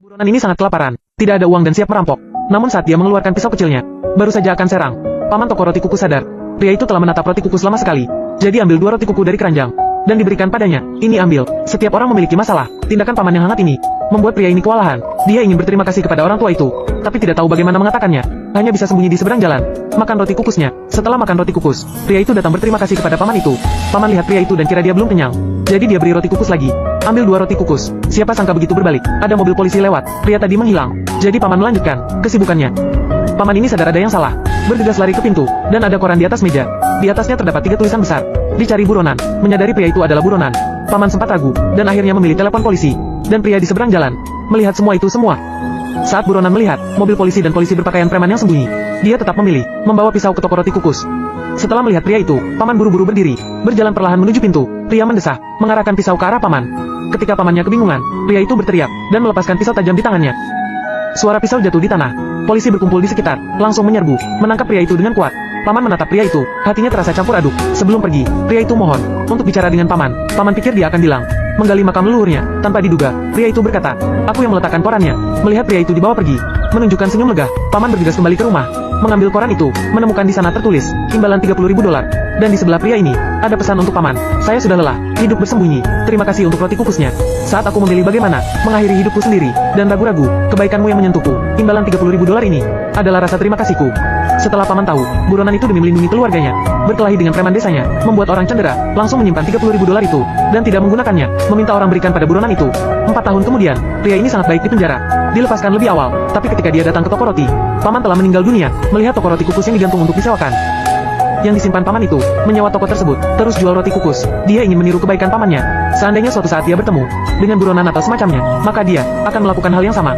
Buronan ini sangat kelaparan, tidak ada uang dan siap merampok. Namun saat dia mengeluarkan pisau kecilnya, baru saja akan serang, paman toko roti kuku sadar. Pria itu telah menatap roti kuku lama sekali. Jadi ambil 2 roti kuku dari keranjang dan diberikan padanya. Ini ambil. Setiap orang memiliki masalah. Tindakan paman yang hangat ini membuat pria ini kewalahan. Dia ingin berterima kasih kepada orang tua itu, tapi tidak tahu bagaimana mengatakannya. Hanya bisa sembunyi di seberang jalan, makan roti kukusnya. Setelah makan roti kukus, pria itu datang berterima kasih kepada paman itu. Paman lihat pria itu dan kira dia belum kenyang. Jadi dia beri roti kukus lagi. Ambil 2 roti kukus. Siapa sangka begitu berbalik, ada mobil polisi lewat. Pria tadi menghilang. Jadi paman melanjutkan kesibukannya. Paman ini sadar ada yang salah. Bergegas lari ke pintu, dan ada koran di atas meja. Di atasnya terdapat 3 tulisan besar. Dicari buronan. Menyadari pria itu adalah buronan, paman sempat ragu, dan akhirnya memilih telepon polisi. Dan pria di seberang jalan melihat semua itu semua. Saat buronan melihat mobil polisi dan polisi berpakaian preman yang sembunyi, dia tetap memilih membawa pisau ke toko roti kukus. Setelah melihat pria itu, paman buru-buru berdiri, berjalan perlahan menuju pintu. Pria mendesah, mengarahkan pisau ke arah paman. Ketika pamannya kebingungan, pria itu berteriak dan melepaskan pisau tajam di tangannya. Suara pisau jatuh di tanah. Polisi berkumpul di sekitar, langsung menyerbu, menangkap pria itu dengan kuat. Paman menatap pria itu, hatinya terasa campur aduk. Sebelum pergi, pria itu mohon untuk bicara dengan paman. Paman pikir dia akan bilang, menggali makam leluhurnya. Tanpa diduga, pria itu berkata, aku yang meletakkan korannya. Melihat pria itu dibawa pergi, menunjukkan senyum lega, paman bergegas kembali ke rumah. Mengambil koran itu, menemukan di sana tertulis, imbalan $30.000. Dan di sebelah pria ini, ada pesan untuk paman. Saya sudah lelah, hidup bersembunyi. Terima kasih untuk roti kukusnya. Saat aku memilih bagaimana mengakhiri hidupku sendiri, dan ragu-ragu, kebaikanmu yang menyentuhku. Imbalan $30.000 ini adalah rasa terima kasihku. Setelah paman tahu, buronan itu demi melindungi keluarganya, berkelahi dengan preman desanya, membuat orang cendera, langsung menyimpan $30.000 itu, dan tidak menggunakannya, meminta orang berikan pada buronan itu. 4 tahun kemudian, pria ini sangat baik di penjara. Dilepaskan lebih awal, tapi ketika dia datang ke toko roti, paman telah meninggal dunia. Melihat toko roti kukus yang digantung untuk disewakan, yang disimpan paman itu, menyewa toko tersebut, terus jual roti kukus. Dia ingin meniru kebaikan pamannya. Seandainya suatu saat dia bertemu dengan buronan atau semacamnya, maka dia akan melakukan hal yang sama.